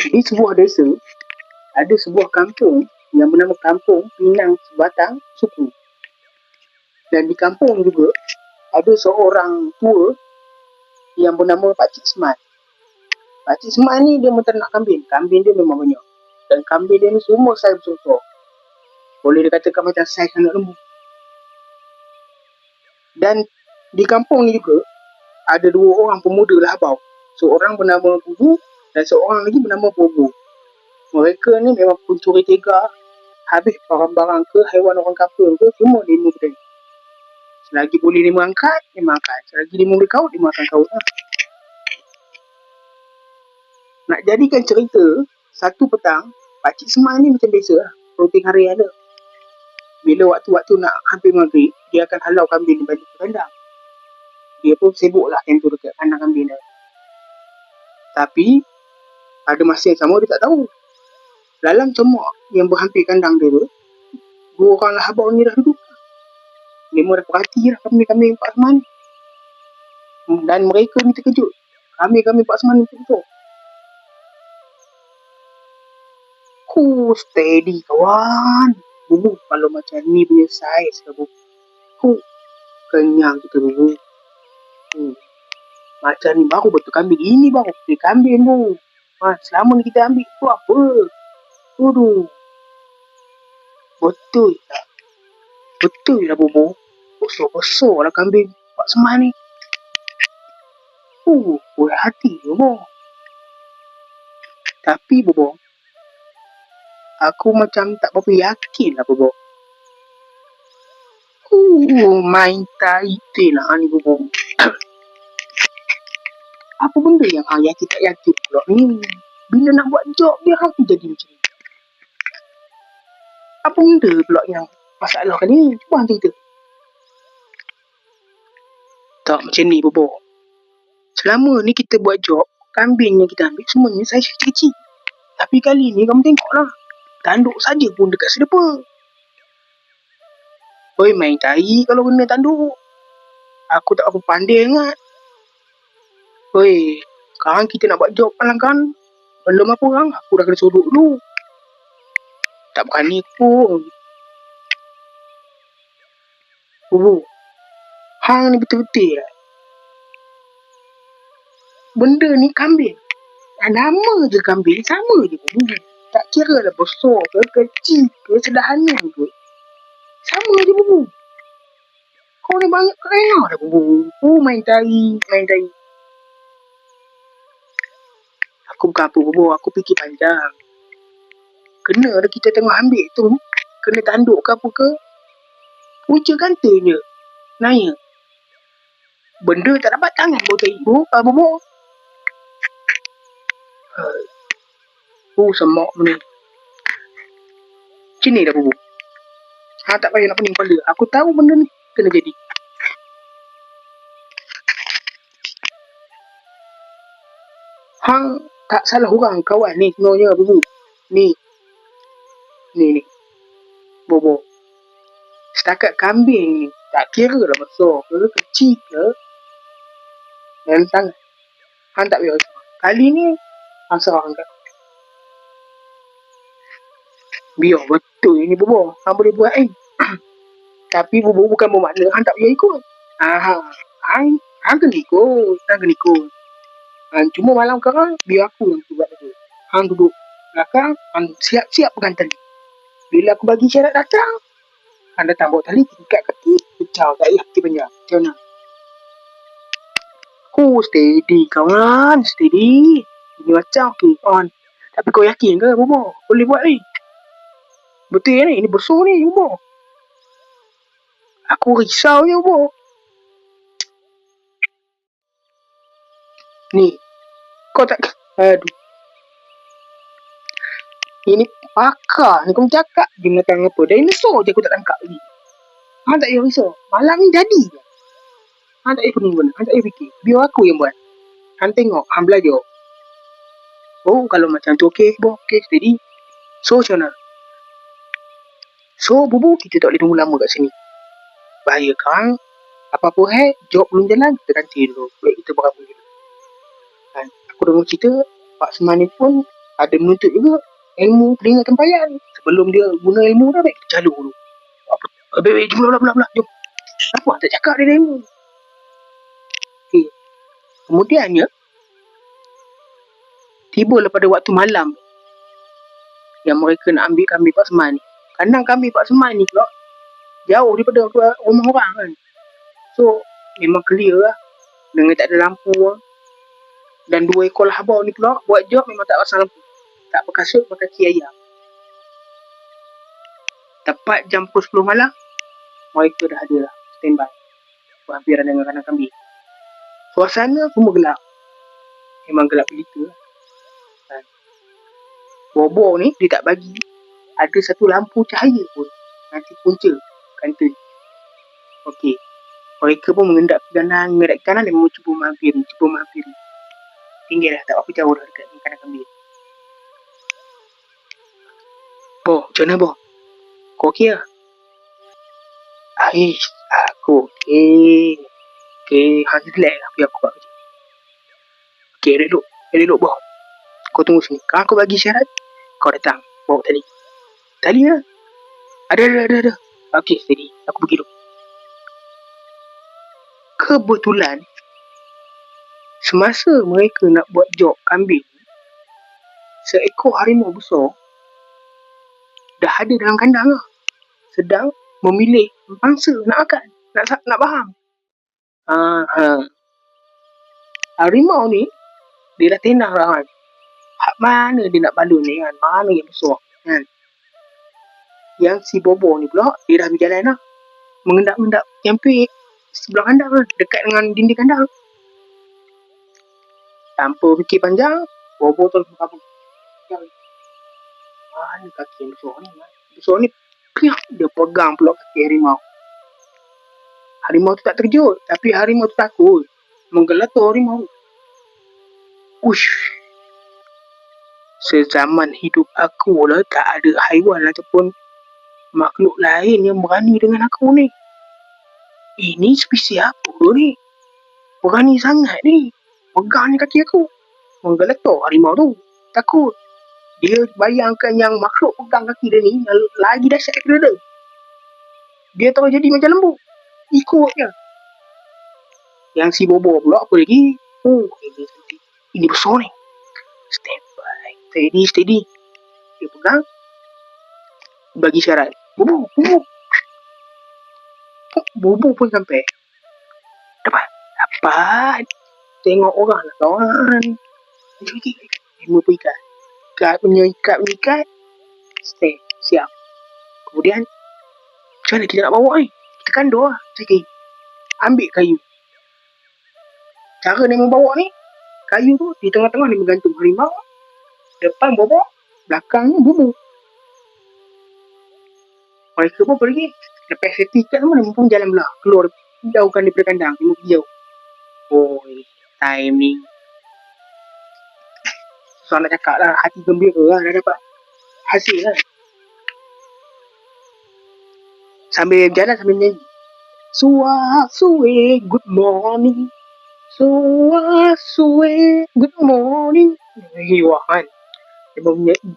Di sebuah desa, ada sebuah kampung yang bernama Kampung Pinang Sebatang Suku. Dan di kampung juga, ada seorang tua yang bernama Pakcik Smart. Pakcik Smart ni dia menternak kambing. Kambing dia memang banyak. Dan kambing dia ni semua saiz besar-besar. Boleh dikatakan macam saiz anak lembu. Dan di kampung ni juga, ada dua orang pemuda lahabau. Seorang bernama Bubu dan seorang lagi bernama Bobo. Mereka ni memang pencuri tega. Habis barang-barang ke, haiwan orang kampung ke, semua demo benda. Selagi boleh dia angkat, dia angkat. Selagi dia boleh kaut, dia akan kaut lah. Nak jadikan cerita, satu petang, Pakcik Semai ni macam biasa lah. Rutin hari ada. Bila waktu-waktu nak hampir maghrib, dia akan halau kambing ni balik ke kandang. Dia pun sibuk lah yang tu dekat kandang kambing dia. Tapi, pada masa yang sama dia tak tahu. Dalam semak yang berhampir kandang dia tu, dua orang lahabau ni dah duduk. Dia dah perhati lah kambing-kambing Pak Seman ni. Dan mereka ni terkejut. Kambing-kambing Pak Seman ni terkejut. Steady kawan. Bubu kalau macam ni punya saiz ke bubu. Kenyang kita bubu. Macam ni baru betul kambing. Ini baru betul kambing bu. Selama ni kita ambil tu apa? Aduh. Betul tak? Betul lah bubu. Besar-besar lah kambing Pak Seman ni. Boleh hati bubu. Tapi bubu, aku macam tak berapa yakin lah bubu. Main tai lah ni bubu. Apa benda yang yakin tak yakin pula ni? Bila nak buat job dia aku jadi macam ni. Apa benda pula yang masalah kan ni? Cuba hang cerita. Tak macam ni bubu. Selama ni kita buat job, kambing yang kita ambil semuanya saiz kecil-kecil. Tapi kali ni kamu tengoklah. Tanduk saja pun dekat sedepa. Oi, main tai kalau kena tanduk. Aku tak apa pandai sangat. Oi, sekarang kita nak buat job kan? Belum apa orang, aku dah kena sodok dulu. Tak berani pun. Hang ni betul-betul lah. Benda ni kambing. Nama je kambing, sama je bubu. Tak kira lah besar ke, kecil ke, sederhana ke. Sama je bubu. Kau ni banyak kerana dah bubu. Main tai. Aku bukan apa bubu, aku fikir panjang. Kena dah kita tengah ambil tu, kena tanduk ke apa ke. Punca kanta je. Naya. Benda tak dapat tangan bau tai bubu. Semak ni. Macam ni dah bubu. Tak payah nak pening kepala. Aku tahu benda ni kena jadi. Hang tak salah orang kawan ni sebenarnya bubu. Ni. Bubu. Setakat kambing ni tak kira lah besar ke, kecil ke. Dan sangat. Hang tak payah risau. Kali ni hang serah hang kat. Biar betul ini bubu. Hang boleh buat Tapi bubu bukan bermakna hang tak payah ikut. Hang kena ikut. Cuma malam sekarang biar aku yang buat tu. Hang duduk belakang, hang siap-siap pegang tali. Bila aku bagi syarat datang, hang datang bawa tali, ikat kaki, pecah tak payah kaki panjang. Macam mana? Steady kawan, steady. Ini macam tu on. Tapi kau yakin ke bubu? Boleh buat ni? Betul ni, ini besar ni bubu. Aku risau je bubu. Ni, kau tak... Aduh. Ini pakar ni, kau cakap dia menentang apa. Dinosaur je aku tak tangkap lagi. Hang tak payah risau. Malam ni jadi je. Hang tak payah pening benda. Hang tak payah fikir. Biar aku yang buat. Hang tengok, hang belajar. Kalau macam tu okey, steady. So, macam mana? So, bubu, kita tak boleh tunggu lama kat sini. Bahaya kan? Apa-apa job belum jalan, kita ganti dulu. Baik kita berapa dulu. Aku dengar cerita, Pak Seman ni pun ada menuntut juga ilmu telinga tempayan. Sebelum dia guna ilmu dah, baik kita calur dulu. Baik, jom pula, jom. Apa tak cakap dia ilmu? Okay. Kemudiannya, tibalah pada waktu malam yang mereka nak ambil kambing Pak Seman ni. Kandang kambing Pak Seman ni pula jauh daripada rumah orang kan. So, memang clear lah. Dengan tak ada lampu lah. Dan 2 ekor habau ni pula buat job memang tak pasang lampu. Tak berkasut, berkaki ayam. Tepat jam pukul 10 malam, mereka dah ada lah, standby. Berhampiran dengan kandang kambing. Suasana semua gelap. Memang gelap begitu lah. Bobor ni dia tak bagi ada satu lampu cahaya pun nanti punca kantin. Okey. Mereka pun mengendap ke kanan dan cuba menghampiri. Tinggal lah, tak apa jauh dah dekat kandang kambing. Boh, macam mana boh? Kau okey lah? Aish, aku okey. Okey, hang relax lah, biar aku buat kerja. Okey, elok boh. Kau tunggu sini. Kalau aku bagi syarat, kau datang bawa tali. Tali lah. Ada. Okey, steady. Aku pergi dulu. Kebetulan, semasa mereka nak buat job kambing, seekor harimau besar dah ada dalam kandang lah. Sedang memilih mangsa nak makan. Nak faham. Harimau ni, dia dah tenang lah kan. Hak mana dia nak balun ni kan. Mana yang besar kan. Yang si Bobo ni pula, dia dah berjalan lah. Mengendap-endap camping sebelah kandang lah. Dekat dengan dinding kandang. Tanpa fikir panjang, Bobo terus berkabung. Mana kaki yang besar ni. Besar ni, piak, dia pegang pula kaki harimau. Harimau tu tak terkejut. Tapi harimau tu takut. Menggeletar harimau. Ush. Sezaman hidup aku lah tak ada haiwan ataupun makhluk lain yang berani dengan aku ni. Ini spesies apa ni? Berani sangat ni. Pegang ni kaki aku. Menggeletar harimau tu. Takut. Dia bayangkan yang makhluk pegang kaki dia ni lagi dahsyat daripada dia. Dia terus jadi macam lembu. Ikut je. Yang si Bobo pula apa lagi? Ini besar ni. Stand by. Steady. Dia pegang. Bagi syarat. Bobo. Bobo pun sampai. Dapat. Tengok orang lah kawan. Lima pun ikat. Ikat. Stay. Siap. Kemudian, macam mana kita nak bawa ni? Kita kandor lah. Cakap. Ambil kayu. Cara dia membawa ni, kayu tu di tengah-tengah dia bergantung harimau. Depan Bobo, belakang Bobo. Mereka pun pergi. Lepas setiap semua, dia pun jalan belah. Keluar, jauhkan daripada kandang. Dia pergi jauh. Time ni. So nak cakap lah, hati gembira lah. Dah dapat hasil lah. Sambil berjalan, sambil nyanyi. Suwe, good morning. Suwe, good morning. Wah kan. Dia menyanyi.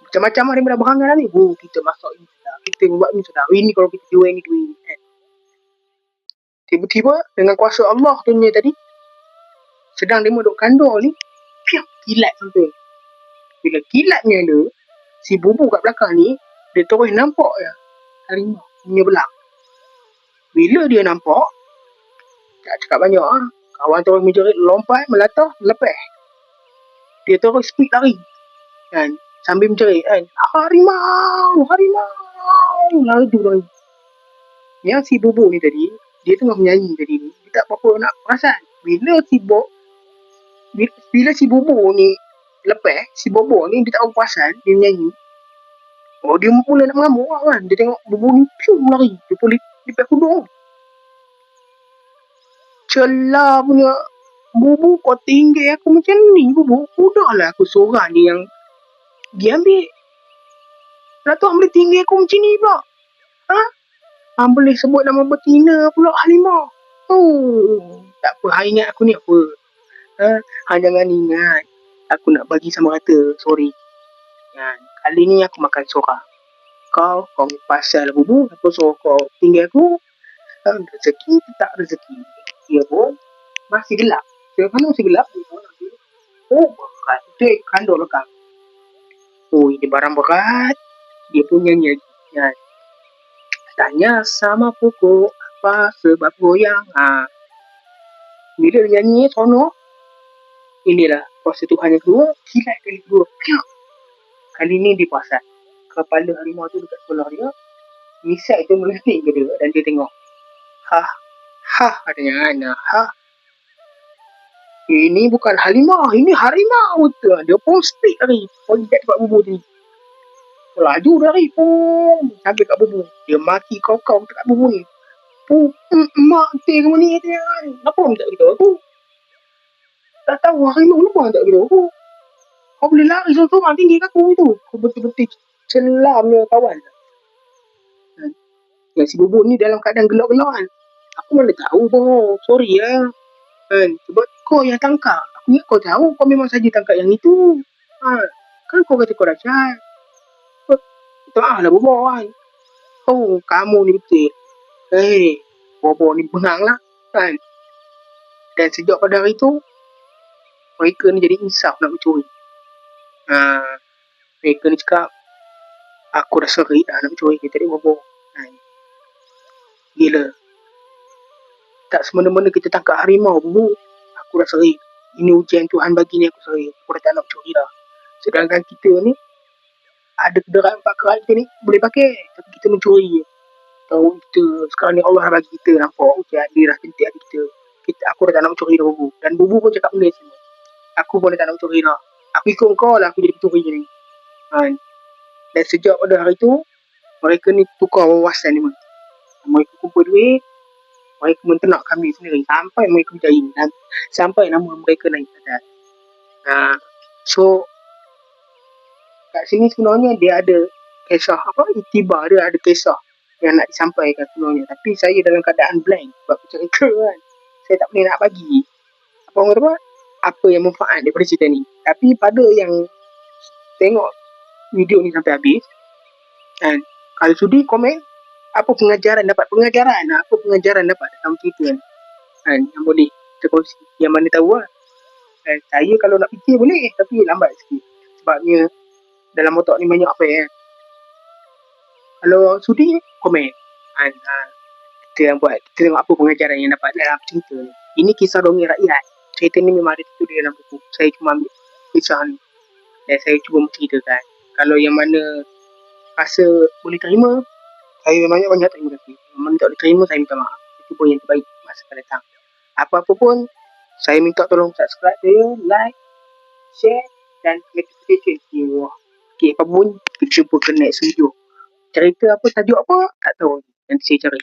Macam-macam lah dia dah berangan lah ni. Kita masak ini sedap. Kita buat ni sedap. Ini kalau kita jual ni duit. Tiba-tiba dengan kuasa Allah tu ni tadi. Sedang dia duduk kandor ni. Piak, kilat sampai. Bila kilatnya ada. Si Bubu kat belakang ni. Dia terus nampak je. Harimau punya belang. Bila dia nampak. Tak cakap banyak lah. Kawan terus menjerit, lompat, melatah, lepas. Dia terus speed lari. Kan? Sambil menjerit kan. Harimau. Lari tu. Yang si Bubu ni tadi. Dia tengah menyanyi tadi ni. Dia tak apa-apa nak perasan. Bila si Bubu ni lepas. Si Bobo ni dia tak apa perasan. Dia menyanyi. Dia mula nak mengamuk kan. Dia tengok Bubu ni pium lari. Dia pun lipat hudung. Celah punya. Bubu kau tinggal aku macam ni Bubu. Udahlah aku seorang ni yang dia ambil. Lah tu boleh tinggal aku macam ni pula. Boleh sebut nama betina pula harimau. Tak apa, hang ingat aku ni apa. Hang jangan ingat. Aku nak bagi sama rata, sorry. Kali ni aku makan sorang. Kau pasal bubu, aku suruh kau tinggal aku. Rezeki tak rezeki. Ya pun, masih gelap. Mana masih gelap? Oh, berat. Dia kandung lekang. Oh, ini barang berat. Dia punya nyanyi. Tanya sama pokok, apa sebab goyang. Bila dia nyanyi, sono. Inilah puasa Tuhan yang kedua. Kilat kali kedua. Kali ni dia puasa. Kepala harimau tu dekat sebelah dia. Misal tu melantik ke dia dan dia tengok. Katanya Ana. Ini bukan harimau, ini harimau. Dia pun speed lari. Pergi kat tempat bubur tu. Laju lari pun. Sampai kat bubur. Dia maki kau-kau dekat bubur ni. Mak teh kamu ni. Kenapa tak beritahu aku? Tak tahu harimau kenapa tak beritahu aku? Kau boleh lari seorang-seorang tinggi kat aku tu. Kau betul-betul celamnya kawan. Yang si bubur ni dalam keadaan gelap-gelap kan. Aku mana tahu pun. Sorry ya. Sebab kau yang tangkap. Aku ingat kau tahu kau memang saja tangkap yang itu. Kan kau kata kau dahsyat. Lah bubur kan. Kamu ni betul. Bubur ni bengang lah. Kan. Dan sejak pada hari tu, mereka ni jadi insaf nak mencuri. Mereka ni cakap, aku dah seri dah nak mencuri. Kita ni bubur. Gila. Tak semena-mena kita tangkap harimau bubur. Aku dah seri. Ini ujian Tuhan bagi ni, aku seri. Aku dah tak nak mencuri dah. Sedangkan kita ni, ada kenderaan 4 kerat kita ni boleh pakai. Tapi kita mencuri. Tahu kita, sekarang ni Allah dah bagi kita nampak ujian. Dia dah kentik hati kita. Aku dah tak nak mencuri dah bubur. Dan bubur pun cakap benda semua. Aku pun dah tak nak mencuri dah. Aku ikut kau lah aku jadi pencuri ni. Dan sejak pada hari tu, mereka ni tukar wawasan ni. Mereka kumpul duit. Mereka menternak kambing sendiri. Sampai mereka berjaya. Dan sampai nama mereka naik atas. So, kat sini sebenarnya dia ada kisah itibar dia, ada kisah yang nak disampaikan sebenarnya. Tapi saya dalam keadaan blank sebab cerita kan. Saya tak boleh nak bagi apa yang manfaat daripada cerita ni. Tapi pada yang tengok video ni sampai habis, kalau sudi komen apa pengajaran dapat dalam cerita ni. Yang boleh terkongsi. Yang mana tahu lah. Saya kalau nak fikir boleh, tapi lambat sikit. Sebabnya dalam otak ni banyak apa ya. Kalau sudi, komen. Kita yang buat, kita tengok apa pengajaran yang dapat dalam cerita ni. Ini kisah dongeng rakyat. Cerita ni memang ada tulis dalam buku. Saya cuma ambil kisah ni dan saya cuba menceritakan. Kalau yang mana rasa boleh terima, saya banyak terima kasih. Yang mana tak boleh terima, saya minta maaf. Itu pun yang terbaik masa akan datang. Apa-apa pun, saya minta tolong subscribe saya, like, share dan notification. Okay, apa pun, kita jumpa ke next video. Cerita apa, tajuk apa, tak tahu. Nanti saya cari.